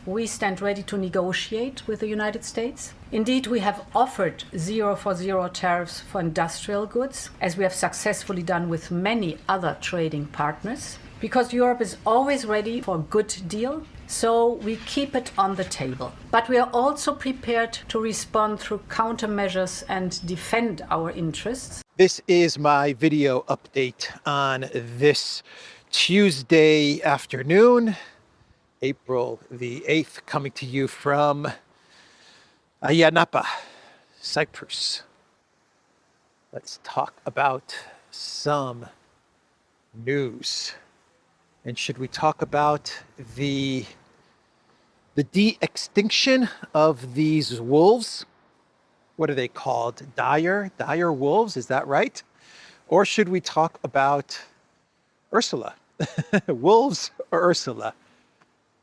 we stand ready to negotiate with the United States. Indeed, we have offered 0 for 0 tariffs for industrial goods, as we have successfully done with many other trading partners, because Europe is always ready for a good deal. So we keep it on the table. But we are also prepared to respond through countermeasures and defend our interests. This is my video update on this Tuesday afternoon, April the 8th, coming to you from Napa, Cyprus. Let's talk about some news. And should we talk about the de-extinction of these wolves? What are they called? Dire wolves, is that right? Or should we talk about Ursula? Wolves or Ursula?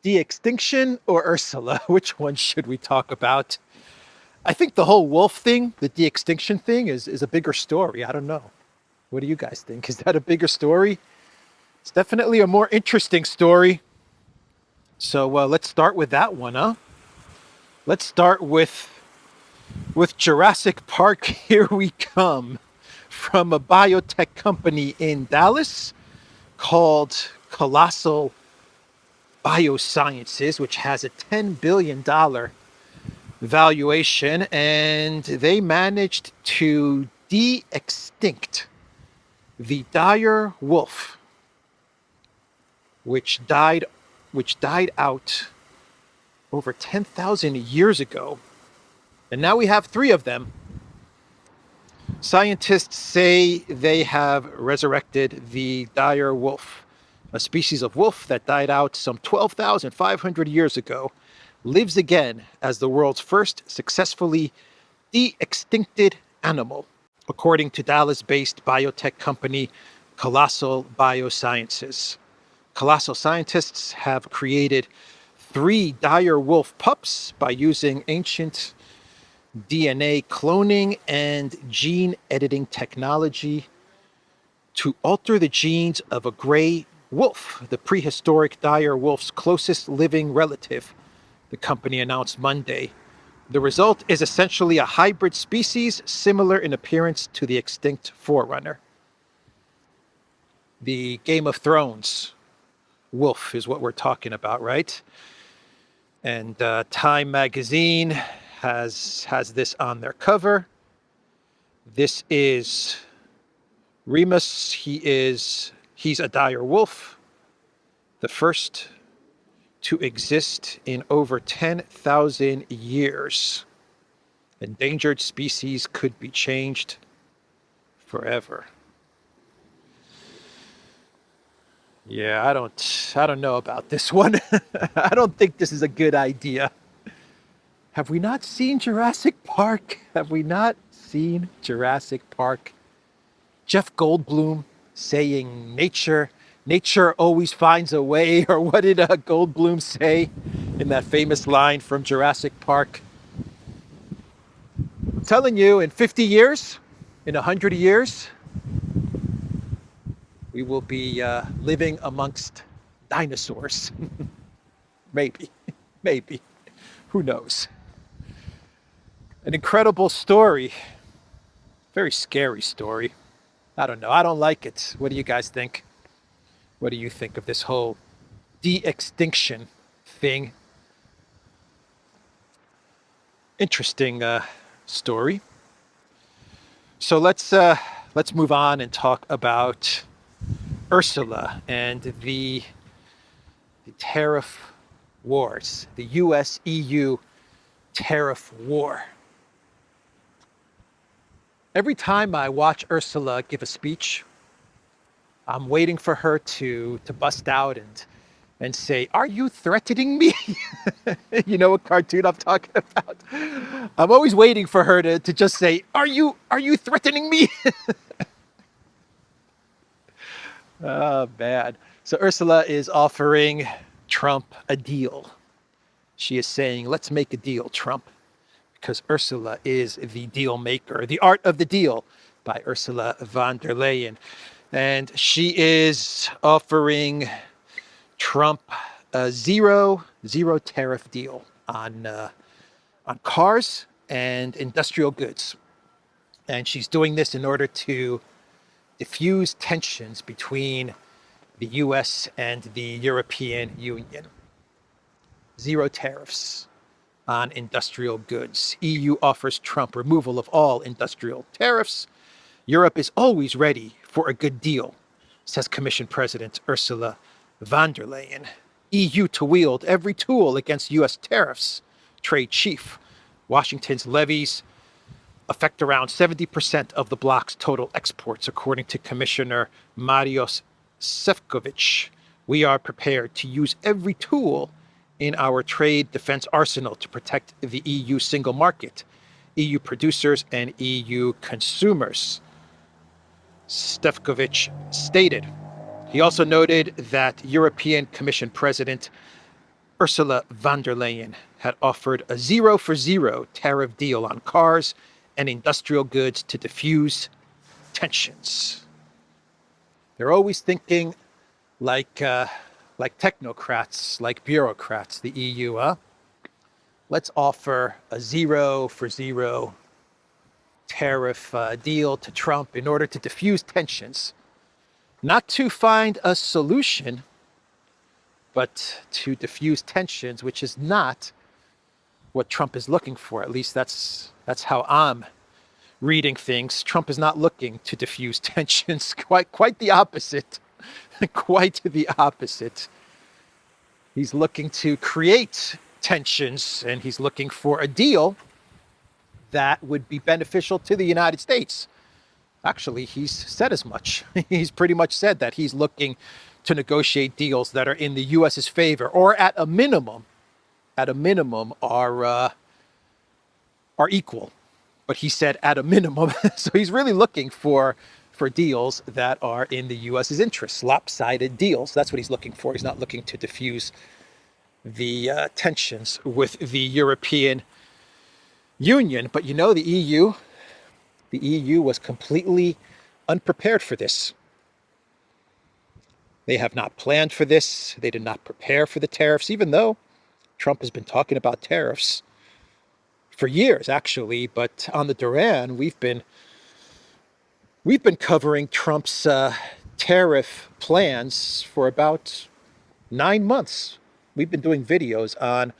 De-extinction or Ursula? Which one should we talk about? I think the whole wolf thing, the de-extinction thing, is a bigger story. I don't know. What do you guys think? Is that a bigger story? It's definitely a more interesting story. So let's start with that one, huh? Let's start with Jurassic Park. Here we come, from a biotech company in Dallas called Colossal Biosciences, which has a $10 billion valuation, and they managed to de-extinct the dire wolf, which died out over 10,000 years ago. And now we have 3 of them. Scientists say they have resurrected the dire wolf, a species of wolf that died out some 12,500 years ago, lives again as the world's first successfully de-extincted animal, according to Dallas-based biotech company Colossal Biosciences. Colossal scientists have created 3 dire wolf pups by using ancient DNA cloning and gene editing technology to alter the genes of a gray wolf, the prehistoric dire wolf's closest living relative, the company announced Monday. The result is essentially a hybrid species similar in appearance to the extinct forerunner. The Game of Thrones wolf is what we're talking about, right? And Time magazine has this on their cover. This is Remus. He's a dire wolf, the first to exist in over 10,000 years. Endangered species could be changed forever. Yeah, I don't know about this one. I don't think this is a good idea. Have we not seen Jurassic Park? Have we not seen Jurassic Park? Jeff Goldblum saying nature always finds a way, or what did Goldblum say in that famous line from Jurassic Park? I'm telling you, in 50 years, in 100 years, we will be living amongst dinosaurs. Maybe. Who knows? An incredible story. Very scary story. I don't know. I don't like it. What do you guys think? What do you think of this whole de-extinction thing? Interesting story. So let's move on and talk about Ursula and the tariff wars, the US-EU tariff war. Every time I watch Ursula give a speech, I'm waiting for her to bust out and say, "Are you threatening me?" You know what cartoon I'm talking about? I'm always waiting for her to just say, "Are you threatening me?" Oh, man. So Ursula is offering Trump a deal. She is saying, "Let's make a deal, Trump," because Ursula is the deal maker. The Art of the Deal by Ursula von der Leyen. And she is offering Trump a zero zero tariff deal on cars and industrial goods. And she's doing this in order to diffuse tensions between the US and the European Union. Zero tariffs on industrial goods. EU offers Trump removal of all industrial tariffs. Europe is always ready for a good deal, says Commission President Ursula von der Leyen. EU to wield every tool against US tariffs, trade chief. Washington's levies affect around 70% of the bloc's total exports, according to Commissioner Mariusz Šefčovič. We are prepared to use every tool in our trade defense arsenal to protect the EU single market, EU producers, and EU consumers, Šefčovič stated. He also noted that European Commission President Ursula von der Leyen had offered a zero-for-zero tariff deal on cars and industrial goods to diffuse tensions. They're always thinking like technocrats, like bureaucrats, the EU, huh? Let's offer a zero-for-zero tariff deal to Trump in order to diffuse tensions. Not to find a solution, but to diffuse tensions, which is not what Trump is looking for. At least that's how I'm reading things. Trump is not looking to diffuse tensions. Quite the opposite. Quite the opposite. He's looking to create tensions, and he's looking for a deal that would be beneficial to the United States. Actually, he's said as much. He's pretty much said that he's looking to negotiate deals that are in the U.S.'s favor, or at a minimum, are equal. But he said at a minimum. So he's really looking for deals that are in the U.S.'s interest, lopsided deals. That's what he's looking for. He's not looking to diffuse the tensions with the European Union. But you know, the EU was completely unprepared for this. They have not planned for this. They did not prepare for the tariffs, even though Trump has been talking about tariffs for years, actually. But on the Duran, we've been covering Trump's tariff plans for about 9 months. We've been doing videos on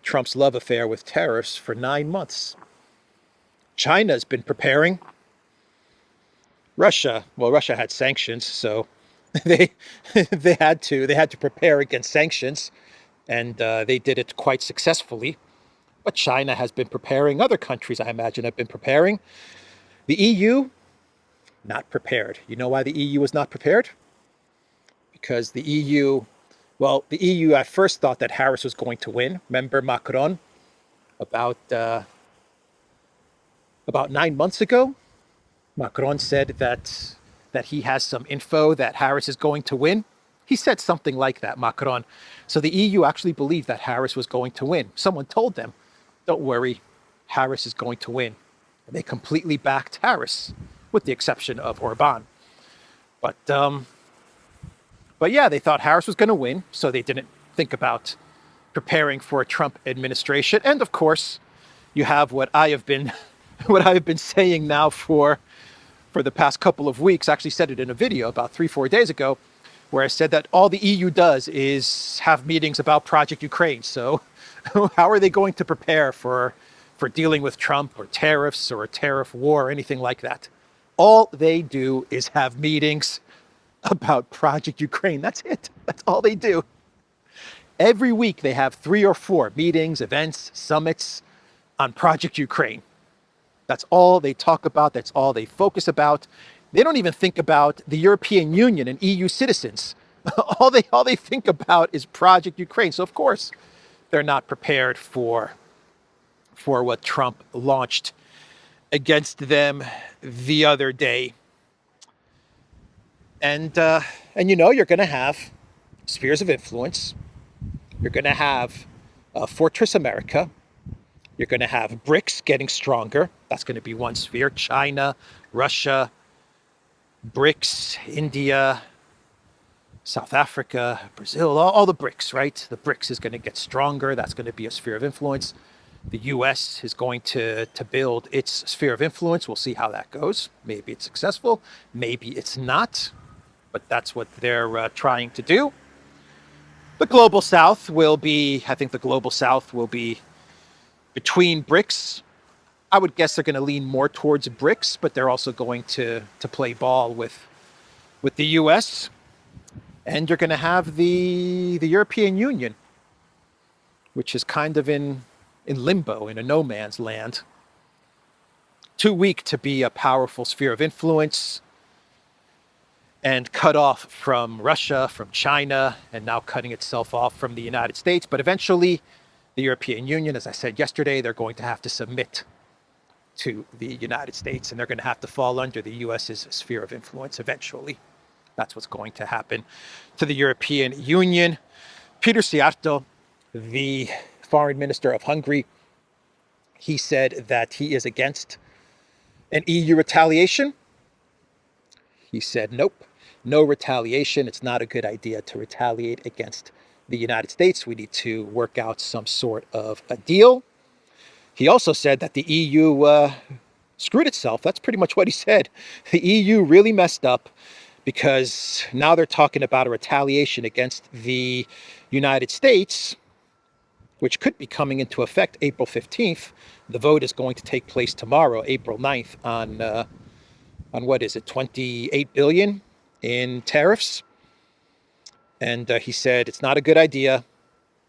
Trump's love affair with tariffs for 9 months. China's been preparing. Russia had sanctions, so they had to prepare against sanctions, and they did it quite successfully. But China has been preparing. Other countries, I imagine, have been preparing. The EU, not prepared. You know why the EU was not prepared? Because the EU at first thought that Harris was going to win. Remember Macron about 9 months ago? Macron said that he has some info that Harris is going to win. He said something like that, Macron. So the EU actually believed that Harris was going to win. Someone told them, don't worry, Harris is going to win. And they completely backed Harris, with the exception of Orban. But yeah, they thought Harris was going to win, so they didn't think about preparing for a Trump administration. And of course, you have what I have been saying now for the past couple of weeks. I actually said it in a video about 3-4 days ago, where I said that all the EU does is have meetings about Project Ukraine. So how are they going to prepare for dealing with Trump or tariffs or a tariff war or anything like that? All they do is have meetings about Project Ukraine. That's it. That's all they do. Every week they have 3 or 4 meetings, events, summits on Project Ukraine. That's all they talk about. That's all they focus about. They don't even think about the European Union and EU citizens. all they think about is Project Ukraine. So of course, they're not prepared for what Trump launched against them the other day. And you know, you're going to have spheres of influence. You're going to have Fortress America. You're going to have BRICS getting stronger. That's going to be one sphere. China, Russia, BRICS, India, South Africa, Brazil, all the BRICS, right? The BRICS is going to get stronger. That's going to be a sphere of influence. The US is going to build its sphere of influence. We'll see how that goes. Maybe it's successful, maybe it's not, but that's what they're trying to do. The global south will be, I think the global south will be between BRICS. I would guess they're going to lean more towards BRICS, but they're also going to play ball with the US. And you're going to have the European Union, which is kind of in limbo, in a no man's land. Too weak to be a powerful sphere of influence, and cut off from Russia, from China, and now cutting itself off from the United States. But eventually, the European Union, as I said yesterday, they're going to have to submit to the United States, and they're going to have to fall under the US's sphere of influence eventually. That's what's going to happen to the European Union. Peter Szijjártó, the foreign minister of Hungary, he said that he is against an EU retaliation. He said, nope, no retaliation. It's not a good idea to retaliate against the United States. We need to work out some sort of a deal. He also said that the EU screwed itself. That's pretty much what he said. The EU really messed up because now they're talking about a retaliation against the United States, which could be coming into effect April 15th. The vote is going to take place tomorrow, April 9th, on what is it, 28 billion in tariffs. And he said, it's not a good idea.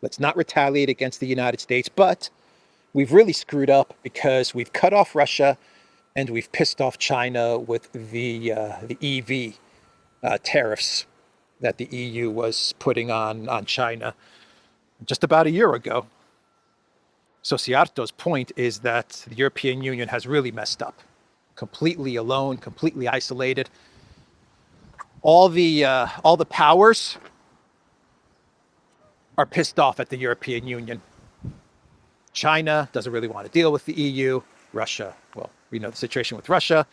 Let's not retaliate against the United States, but we've really screwed up because we've cut off Russia and we've pissed off China with the EV tariffs that the EU was putting on China just about a year ago. So Szijjártó's point is that the European Union has really messed up. Completely alone, completely isolated. All the powers are pissed off at the European Union. China doesn't really want to deal with the EU. Russia, well, we know the situation with Russia.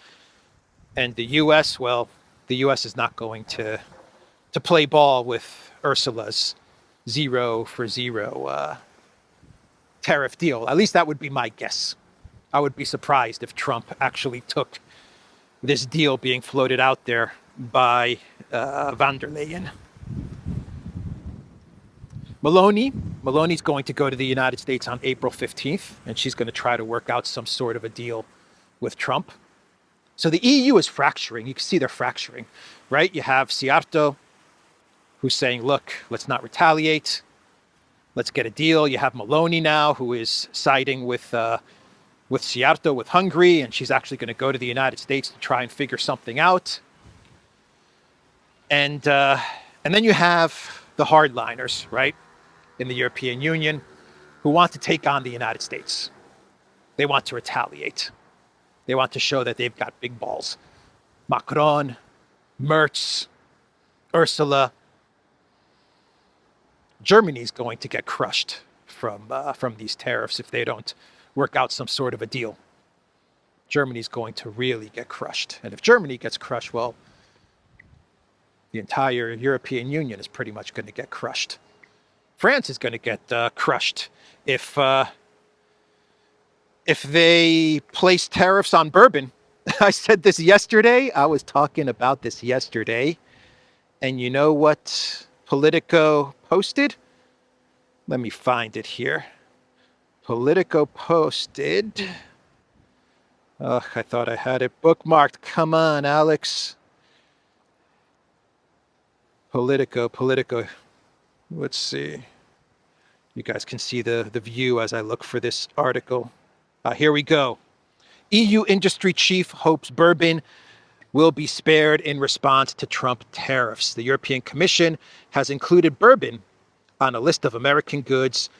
And the US, well, the US is not going to play ball with Ursula's 0-for-0 tariff deal. At least that would be my guess. I would be surprised if Trump actually took this deal being floated out there by von der Leyen. Meloni's going to go to the United States on April 15th, and she's going to try to work out some sort of a deal with Trump. So the EU is fracturing. You can see they're fracturing, right? You have Szijjártó, who's saying, look, let's not retaliate. Let's get a deal. You have Meloni now, who is siding with Szijjártó, with Hungary, and she's actually going to go to the United States to try and figure something out. And then you have the hardliners, right, in the European Union, who want to take on the United States. They want to retaliate. They want to show that they've got big balls. Macron, Merz, Ursula. Germany's going to get crushed from these tariffs if they don't work out some sort of a deal. Germany's going to really get crushed. And if Germany gets crushed, well, the entire European Union is pretty much going to get crushed. France is going to get crushed if they place tariffs on bourbon. I said this yesterday. I was talking about this yesterday. And you know what Politico posted? Let me find it here. Politico posted. Oh, I thought I had it bookmarked. Come on, Alex. Politico. Let's see. You guys can see the view as I look for this article. Here we go. EU industry chief hopes bourbon will be spared in response to Trump tariffs. The European Commission has included bourbon on a list of American goods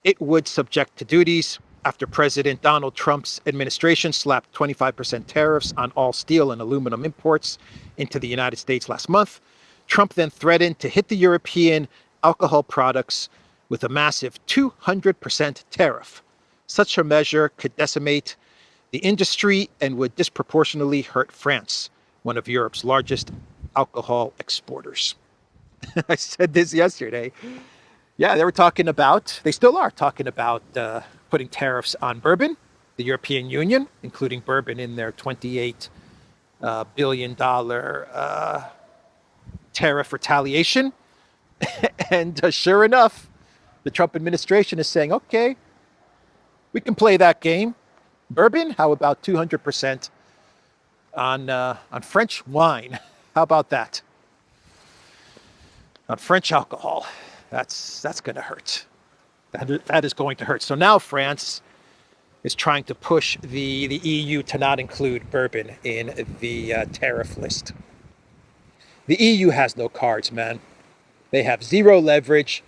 it would subject to duties after President Donald Trump's administration slapped 25% tariffs on all steel and aluminum imports into the United States last month. Trump then threatened to hit the European alcohol products with a massive 200% tariff. Such a measure could decimate the industry and would disproportionately hurt France, one of Europe's largest alcohol exporters. I said this yesterday. Yeah, they still are talking about putting tariffs on bourbon. The European Union, including bourbon in their $28 billion tariff retaliation. And sure enough, the Trump administration is saying, okay, we can play that game. Bourbon, how about 200% on French wine? How about that? On French alcohol. That's going to hurt. That is going to hurt. So now France is trying to push the EU to not include bourbon in the tariff list. The EU has no cards, man. They have zero leverage.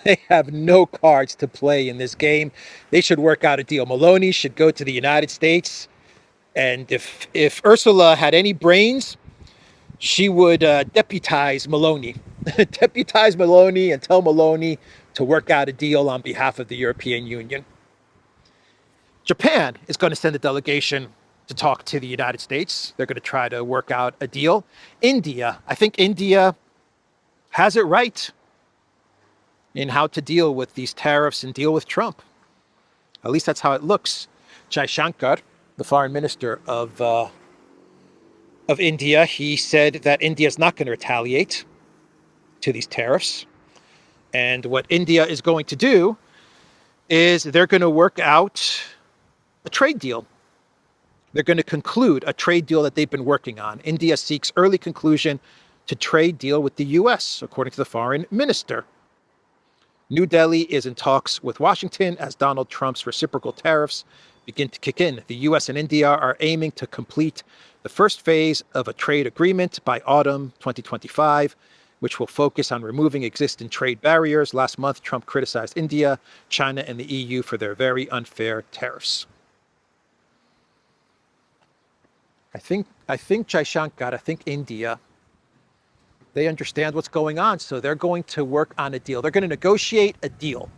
They have no cards to play in this game. They should work out a deal. Meloni should go to the United States. And if Ursula had any brains, she would deputize Meloni. Deputize Meloni and tell Meloni to work out a deal on behalf of the European Union. Japan is going to send a delegation to talk to the United States. They're going to try to work out a deal. I think India has it right in how to deal with these tariffs and deal with Trump. At least that's how it looks. Jaishankar, the foreign minister of India, he said that India is not going to retaliate to these tariffs. And what India is going to do is they're going to work out a trade deal. They're going to conclude a trade deal that they've been working on. India seeks early conclusion to trade deal with the U.S., according to the foreign minister. New Delhi is in talks with Washington as Donald Trump's reciprocal tariffs begin to kick in. The U.S. and India are aiming to complete the first phase of a trade agreement by autumn 2025, which will focus on removing existing trade barriers. Last month, Trump criticized India, China, and the EU for their very unfair tariffs. I think Jaishankar, I think India, they understand what's going on, so they're going to work on a deal. They're going to negotiate a deal.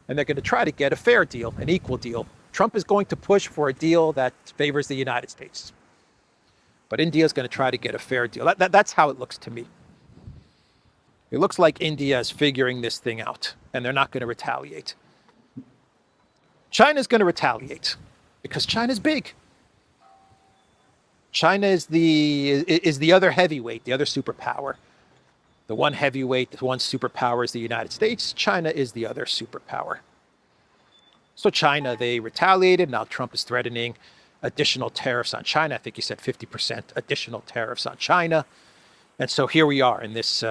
And they're going to try to get a fair deal, an equal deal. Trump is going to push for a deal that favors the United States. But India is going to try to get a fair deal. That's how it looks to me. It looks like India is figuring this thing out, and they're not going to retaliate. China's going to retaliate because China's big. China is the other heavyweight, the other superpower. The one heavyweight, the one superpower is the United States. China is the other superpower. So China, they retaliated. Now Trump is threatening additional tariffs on China. I think he said 50% additional tariffs on China. And so here we are in this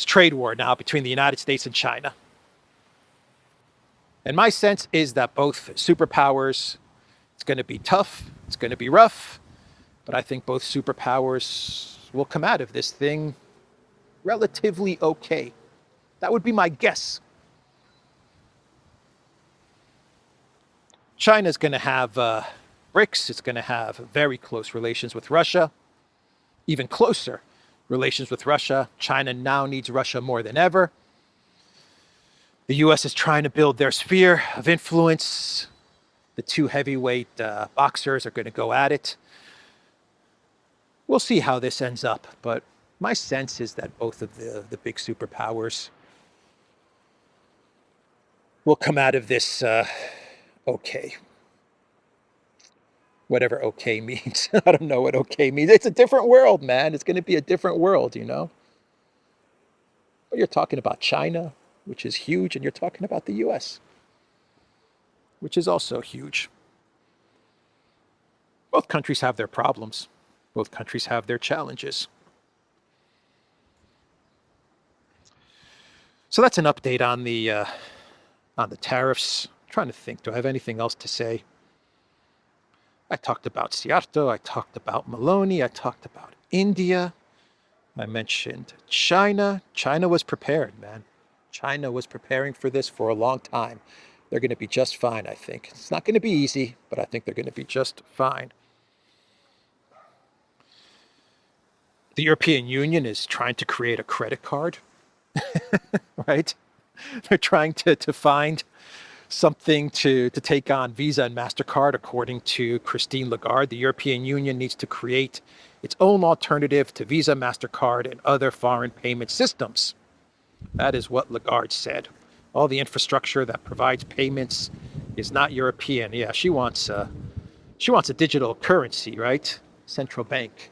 trade war now between the United States and China. And my sense is that both superpowers, it's going to be tough, it's going to be rough, but I think both superpowers will come out of this thing relatively okay. That would be my guess. China's going to have BRICS. It's going to have very close relations with Russia, even closer relations with Russia. China now needs Russia more than ever. The U.S. is trying to build their sphere of influence. The two heavyweight boxers are going to go at it. We'll see how this ends up, but my sense is that both of the big superpowers will come out of this okay. Whatever okay means. I don't know what okay means. It's a different world, man. It's going to be a different world, you know? But you're talking about China, which is huge, and you're talking about the U.S., which is also huge. Both countries have their problems. Both countries have their challenges. So that's an update on the tariffs. I'm trying to think, do I have anything else to say? I talked about Siarto, I talked about Meloni, I talked about India. I mentioned China. China was prepared, man. China was preparing for this for a long time. They're going to be just fine, I think. It's not going to be easy, but I think they're going to be just fine. The European Union is trying to create a credit card, right? They're trying to find something to take on Visa and MasterCard, according to Christine Lagarde. The European Union needs to create its own alternative to Visa, MasterCard, and other foreign payment systems. That is what Lagarde said. All the infrastructure that provides payments is not European. Yeah, she wants a digital currency, right? Central bank.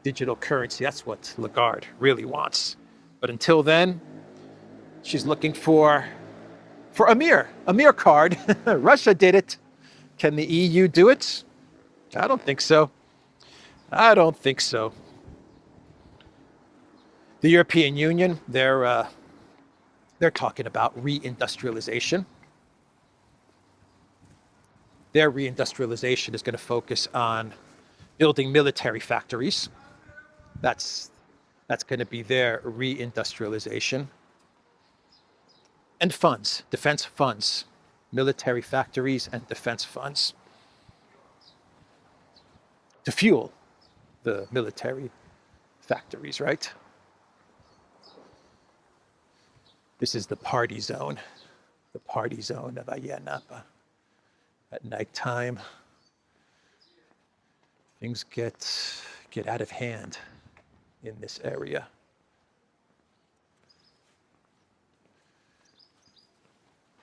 Digital currency, that's what Lagarde really wants. But until then, she's looking for a mirror card. Russia did it. Can the EU do it? I don't think so. I don't think so. The European Union, they're talking about reindustrialization. Their reindustrialization is going to focus on building military factories. That's going to be their reindustrialization. And funds, defense funds, military factories and defense funds to fuel the military factories, right? This is the party zone of Ayia Napa. At nighttime, things get out of hand in this area.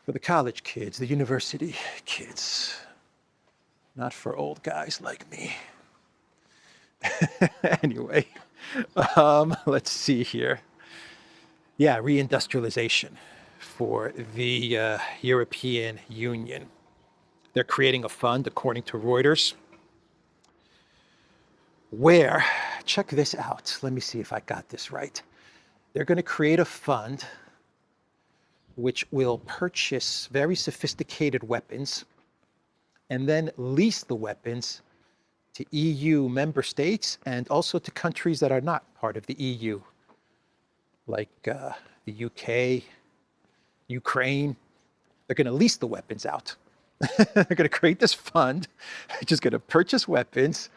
For the college kids, the university kids, not for old guys like me. Anyway, let's see here. Yeah, reindustrialization for the European Union. They're creating a fund, according to Reuters, where, check this out. Let me see if I got this right. They're going to create a fund which will purchase very sophisticated weapons and then lease the weapons to EU member states and also to countries that are not part of the EU, like the UK, Ukraine. They're going to lease the weapons out. They're going to create this fund, which is going to purchase weapons.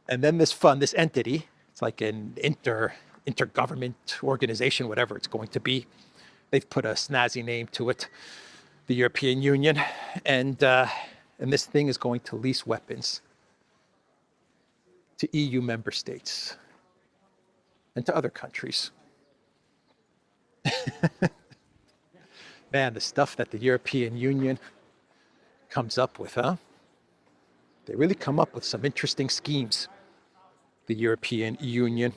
And then this fund, this entity, it's like an intergovernment organization, whatever it's going to be. They've put a snazzy name to it, the European Union. And this thing is going to lease weapons to EU member states and to other countries. Man, the stuff that the European Union comes up with, huh? They really come up with some interesting schemes, the European Union.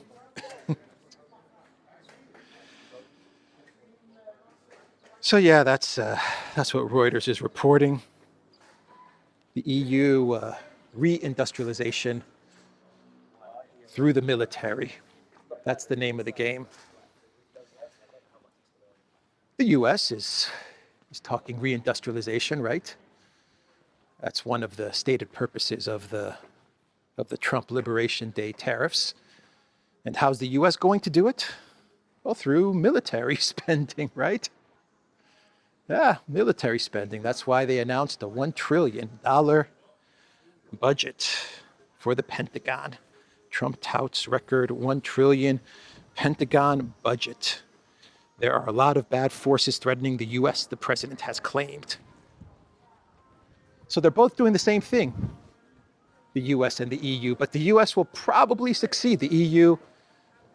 So yeah, that's what Reuters is reporting. The EU reindustrialization through the military. That's the name of the game. The US is talking reindustrialization, right? That's one of the stated purposes of the Trump Liberation Day tariffs. And how's the US going to do it? Well, through military spending, right? Yeah, military spending. That's why they announced a $1 trillion budget for the Pentagon. Trump touts record $1 trillion Pentagon budget. There are a lot of bad forces threatening the US, the president has claimed. So they're both doing the same thing, the US and the EU, but the US will probably succeed. The EU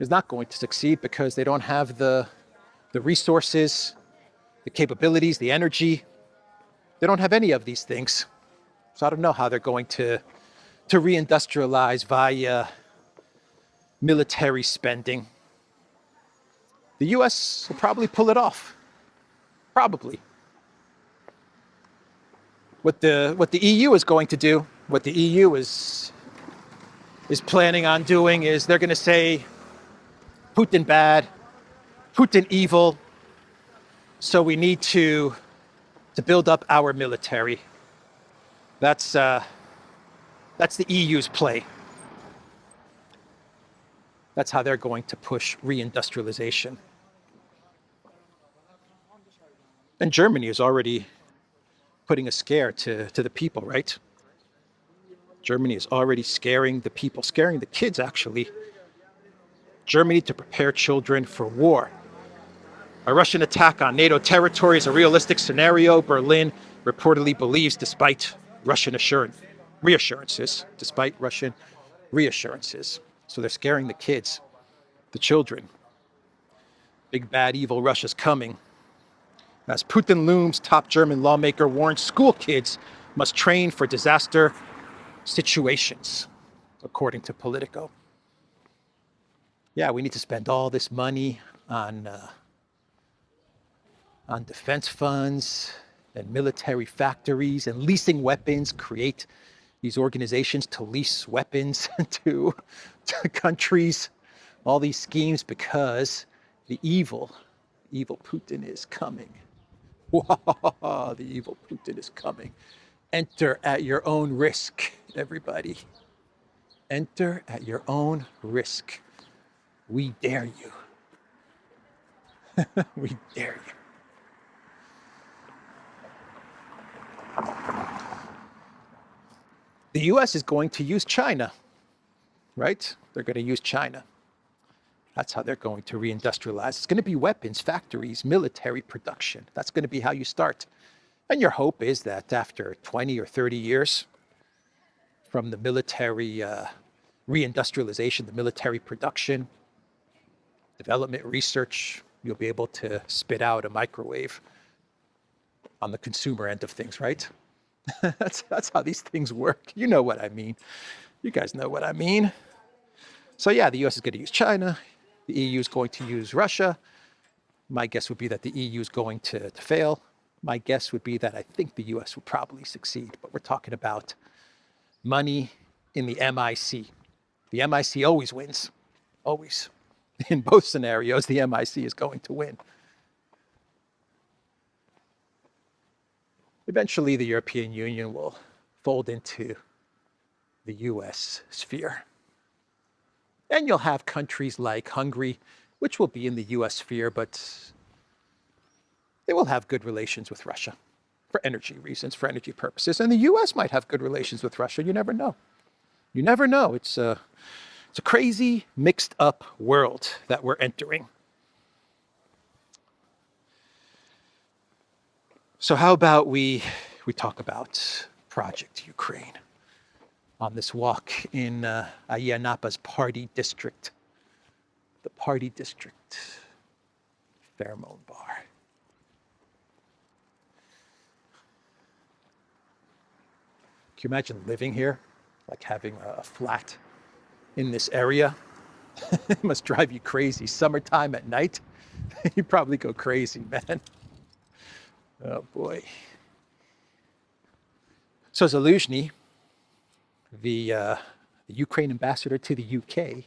is not going to succeed because they don't have the resources, the capabilities, the energy. They don't have any of these things. So I don't know how they're going to reindustrialize via military spending. The US will probably pull it off. Probably. What the EU is going to do, what the EU is planning on doing is they're going to say Putin bad, Putin evil, so we need to build up our military. That's the EU's play. That's how they're going to push reindustrialization. And Germany is already putting a scare to the people, right? Germany is already scaring the people, scaring the kids, actually. Germany to prepare children for war. A Russian attack on NATO territory is a realistic scenario, Berlin reportedly believes, despite Russian reassurances. So they're scaring the kids, the children. Big bad evil Russia's coming. As Putin looms, top German lawmaker warns school kids must train for disaster situations, according to Politico. Yeah, we need to spend all this money on defense funds and military factories and leasing weapons, create these organizations to lease weapons to countries, all these schemes because the evil Putin is coming. The evil Putin is coming. Enter at your own risk, everybody. Enter at your own risk. We dare you. We dare you. The US is going to use China, right? They're going to use China. That's how they're going to reindustrialize. It's going to be weapons, factories, military production. That's going to be how you start. And your hope is that after 20 or 30 years from the military reindustrialization, the military production, development, research, you'll be able to spit out a microwave on the consumer end of things, right? That's how these things work. You know what I mean. You guys know what I mean. So yeah, the US is going to use China. The EU is going to use Russia. My guess would be that the EU is going to fail. My guess would be that I think the US will probably succeed. But we're talking about money in the MIC. The MIC always wins. Always. In both scenarios, the MIC is going to win. Eventually, the European Union will fold into the US sphere. And you'll have countries like Hungary, which will be in the US sphere, but they will have good relations with Russia for energy reasons, for energy purposes. And the US might have good relations with Russia. You never know. You never know. It's a crazy, mixed up world that we're entering. So how about we talk about Project Ukraine on this walk in Ayia Napa's party district, the party district, Pheromone Bar. Can you imagine living here, like having a flat in this area? It must drive you crazy. Summertime at night, you probably go crazy, man. Oh boy. So Zaluzhny, the Ukraine ambassador to the UK,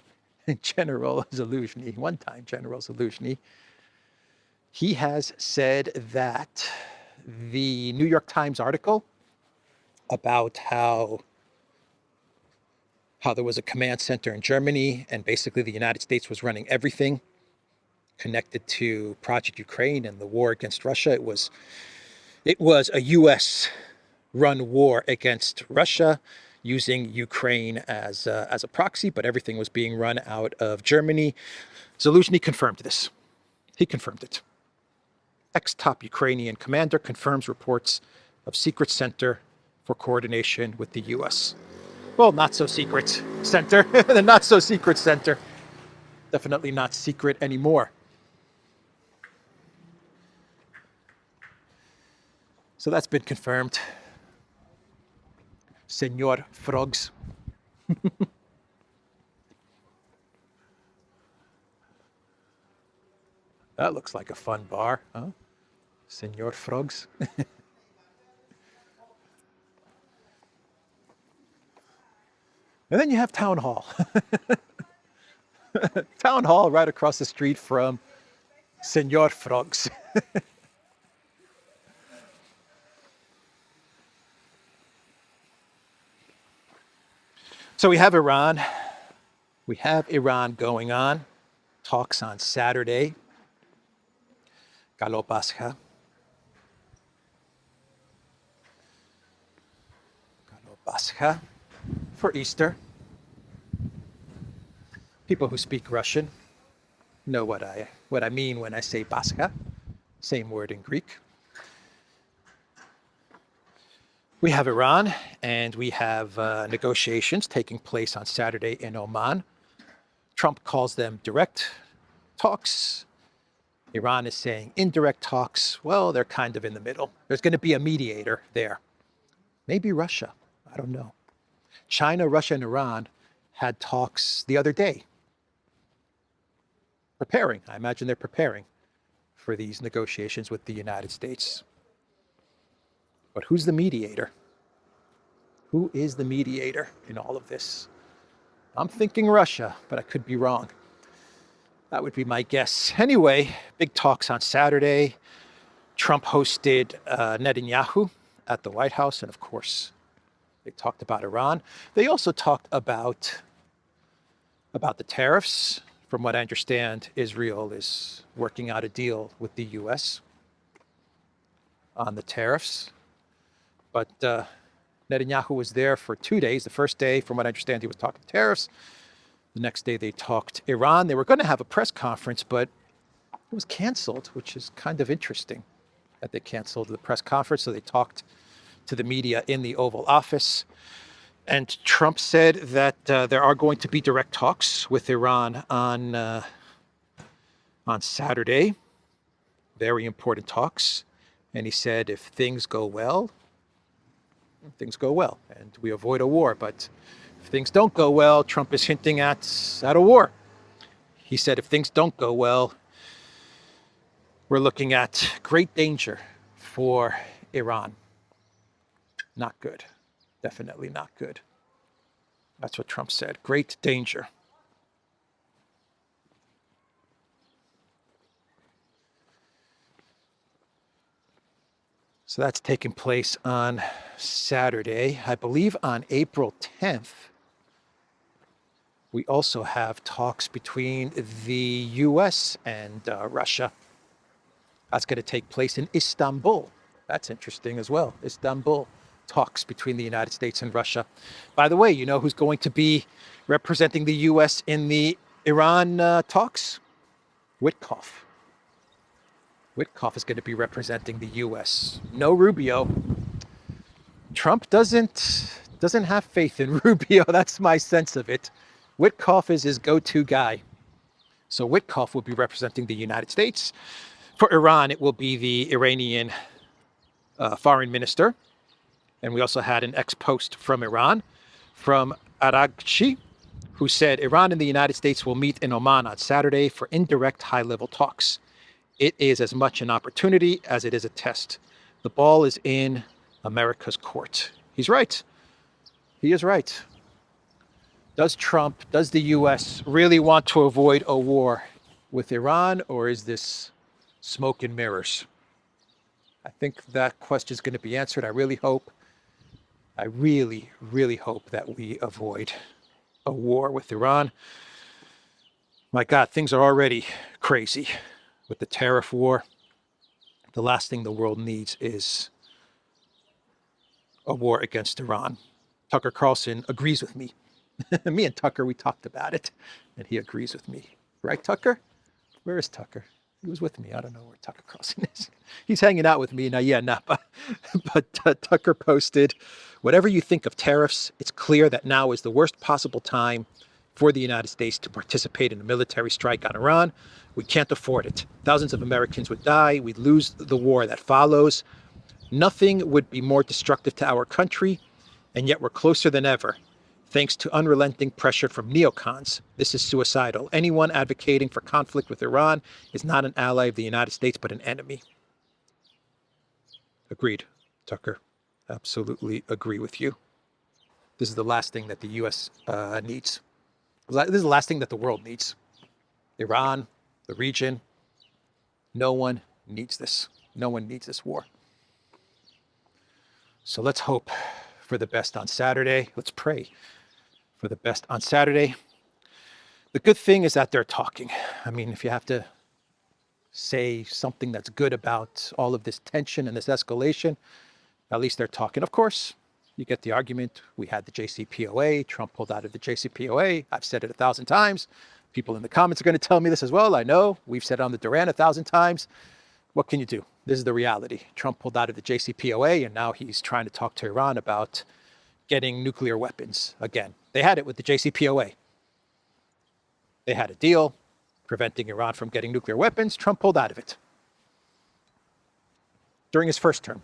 General Zaluzhny, one-time General Zaluzhny, he has said that the New York Times article about how there was a command center in Germany and basically the United States was running everything connected to Project Ukraine and the war against Russia. It was a US-run war against Russia using Ukraine as a proxy, but everything was being run out of Germany. Zaluzhny confirmed this. He confirmed it. Ex-top Ukrainian commander confirms reports of secret center for coordination with the US. Well, not so secret center. The not so secret center. Definitely not secret anymore. So that's been confirmed. Senor Frogs. That looks like a fun bar, huh? Senor Frogs. And then you have Town Hall. Town Hall right across the street from Senor Frogs. So we have Iran. We have Iran going on. Talks on Saturday. Galo Pascha. Galo Pascha for Easter. People who speak Russian know what I mean when I say Basca, same word in Greek. We have Iran, and we have negotiations taking place on Saturday in Oman. Trump calls them direct talks. Iran is saying indirect talks. Well, they're kind of in the middle. There's going to be a mediator there. Maybe Russia. I don't know. China, Russia, and Iran had talks the other day. Preparing. I imagine they're preparing for these negotiations with the United States. But who's the mediator? Who is the mediator in all of this? I'm thinking Russia, but I could be wrong. That would be my guess. Anyway, big talks on Saturday. Trump hosted Netanyahu at the White House, and of course, they talked about Iran. They also talked about the tariffs. From what I understand, Israel is working out a deal with the U.S. on the tariffs. But Netanyahu was there for 2 days. The first day, from what I understand, he was talking tariffs. The next day, they talked Iran. They were going to have a press conference, but it was canceled, which is kind of interesting that they canceled the press conference. So they talked to the media in the Oval Office. And Trump said that there are going to be direct talks with Iran on Saturday. Very important talks. And he said if things go well, and we avoid a war. But if things don't go well, Trump is hinting at a war. He said if things don't go well, we're looking at great danger for Iran. Not good. Definitely not good. That's what Trump said. Great danger. So that's taking place on Saturday. I believe on April 10th, we also have talks between the U.S. and Russia. That's going to take place in Istanbul. That's interesting as well. Istanbul talks between the United States and Russia. By the way, you know who's going to be representing the U.S. in the Iran talks? Witkoff. Witkoff is going to be representing the U.S. No Rubio. Trump doesn't have faith in Rubio. That's my sense of it. Witkoff is his go-to guy. So Witkoff will be representing the United States. For Iran, it will be the Iranian foreign minister. And we also had an ex-post from Iran, from Araghchi, who said Iran and the United States will meet in Oman on Saturday for indirect high-level talks. It is as much an opportunity as it is a test. The ball is in America's court. He's right. He is right. Does the U.S. really want to avoid a war with Iran, or is this smoke and mirrors? I think that question is going to be answered. I really, really hope that we avoid a war with Iran. My God, things are already crazy with the tariff war. The last thing the world needs is a war against Iran. Tucker Carlson agrees with me. Me and Tucker, we talked about it, and he agrees with me. Right, Tucker? Where is Tucker? He was with me. I don't know where Tucker Carlson is. He's hanging out with me. But Tucker posted, whatever you think of tariffs, it's clear that now is the worst possible time for the United States to participate in a military strike on Iran. We can't afford it. Thousands of Americans would die. We'd lose the war that follows. Nothing would be more destructive to our country, and yet we're closer than ever. Thanks to unrelenting pressure from neocons. This is suicidal. Anyone advocating for conflict with Iran is not an ally of the United States, but an enemy. Agreed, Tucker. Absolutely agree with you. This is the last thing that the U.S. needs. This is the last thing that the world needs. Iran, the region. No one needs this. No one needs this war. So let's hope for the best on Saturday. Let's pray for the best on Saturday. The good thing is that they're talking. I mean, if you have to say something that's good about all of this tension and this escalation, at least they're talking. Of course, you get the argument. We had the JCPOA. Trump pulled out of the JCPOA. I've said it 1,000 times. People in the comments are going to tell me this as well. I know. We've said it on the Duran 1,000 times. What can you do? This is the reality. Trump pulled out of the JCPOA, and now he's trying to talk to Iran about getting nuclear weapons again. They had it with the JCPOA. They had a deal preventing Iran from getting nuclear weapons. Trump pulled out of it during his first term.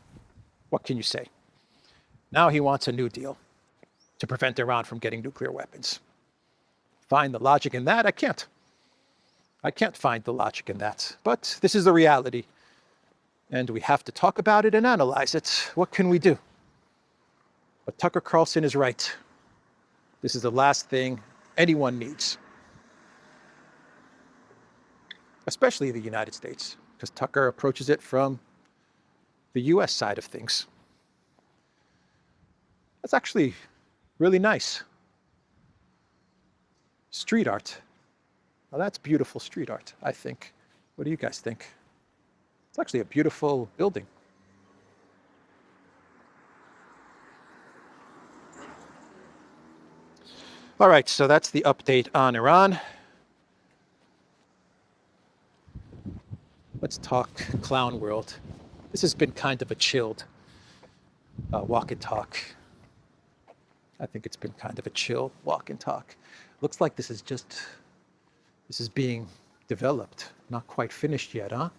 What can you say? Now he wants a new deal to prevent Iran from getting nuclear weapons. Find the logic in that? I can't. I can't find the logic in that. But this is the reality. And we have to talk about it and analyze it. What can we do? But Tucker Carlson is right. This is the last thing anyone needs. Especially the United States, because Tucker approaches it from the US side of things. That's actually really nice. Street art. Well, that's beautiful street art, I think. What do you guys think? It's actually a beautiful building. All right, so that's the update on Iran. Let's talk clown world. This has been kind of a chilled walk and talk. I think it's been kind of a chill walk and talk. Looks like this is being developed. Not quite finished yet, huh?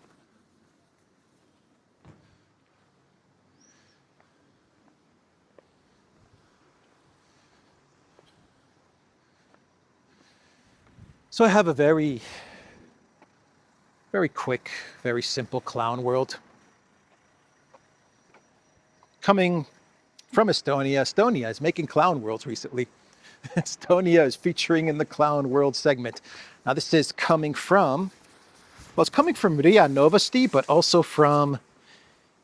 So I have a very quick, very simple clown world. Coming from Estonia. Estonia is making clown worlds recently. Estonia is featuring in the clown world segment. Now this is coming from, well, it's coming from RIA Novosti, but also from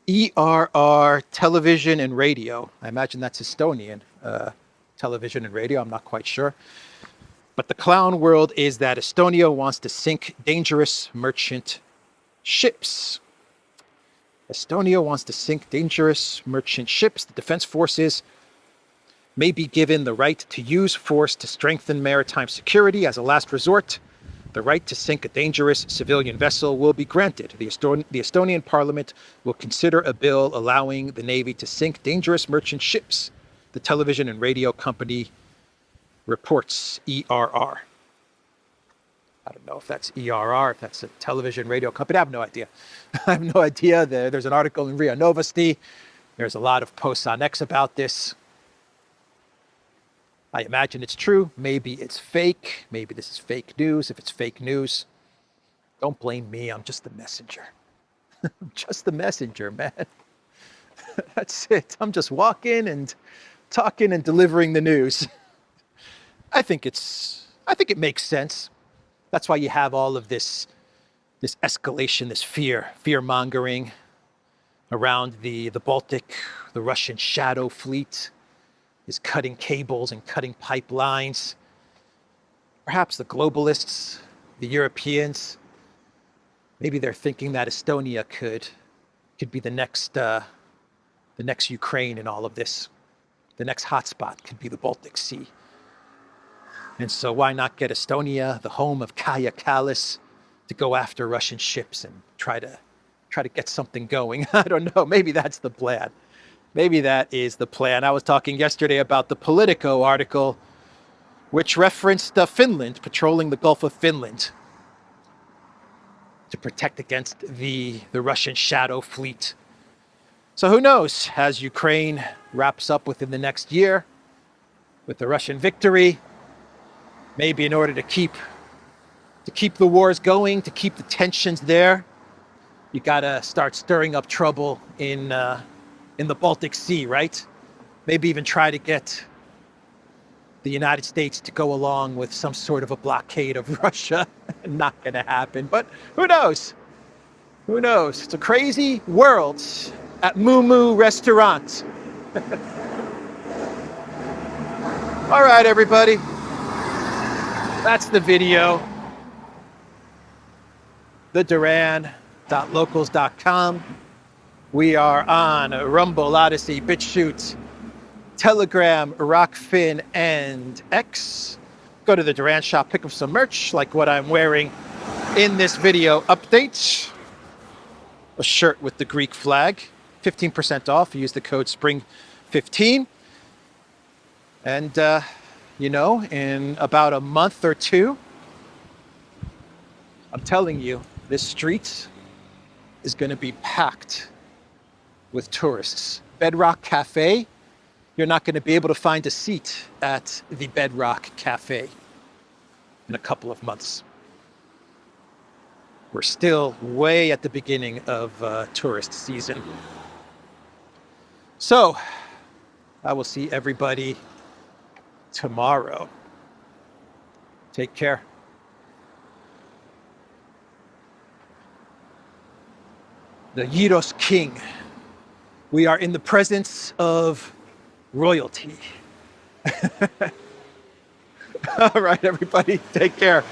ERR television and radio. I imagine that's Estonian television and radio. I'm not quite sure. But the clown world is that Estonia wants to sink dangerous merchant ships. Estonia wants to sink dangerous merchant ships. The defense forces may be given the right to use force to strengthen maritime security as a last resort. The right to sink a dangerous civilian vessel will be granted. The Estonian parliament will consider a bill allowing the Navy to sink dangerous merchant ships, the television and radio company reports ERR. I don't know if that's ERR, if that's a television radio company. I have no idea. I have no idea. There's an article in RIA Novosti. There's a lot of posts on X about this. I imagine it's true. Maybe it's fake. Maybe this is fake news. If it's fake news, don't blame me. I'm just the messenger. I'm just the messenger, man. That's it. I'm just walking and talking and delivering the news. I think it makes sense. That's why you have all of this escalation, this fear-mongering around the Baltic. The Russian shadow fleet is cutting cables and cutting pipelines. Perhaps the globalists, the Europeans, maybe they're thinking that Estonia could be the next Ukraine in all of this. The next hotspot could be the Baltic Sea. And so why not get Estonia, the home of Kaja Kallas, to go after Russian ships and try to get something going? I don't know. Maybe that's the plan. Maybe that is the plan. I was talking yesterday about the Politico article, which referenced Finland patrolling the Gulf of Finland to protect against the Russian shadow fleet. So who knows, as Ukraine wraps up within the next year with the Russian victory, maybe in order to keep the wars going, to keep the tensions there, you gotta start stirring up trouble in the Baltic Sea, right? Maybe even try to get the United States to go along with some sort of a blockade of Russia. Not gonna happen, but who knows? Who knows? It's a crazy world at Moo Moo Restaurant. All right, everybody. That's the video. The Duran.locals.com. We are on Rumble, ODYSEE, BitChute, Telegram, Rockfin, and X. go to the Duran shop, pick up some merch like what I'm wearing in this video update. A shirt with the Greek flag, 15% off. Use the code SPRING15. And, you know, in about a month or two, I'm telling you, this street is going to be packed with tourists. Bedrock Cafe, you're not going to be able to find a seat at the Bedrock Cafe in a couple of months. We're still way at the beginning of tourist season. So, I will see everybody tomorrow. Take care. The Gyros King. We are in the presence of royalty. All right, everybody, take care.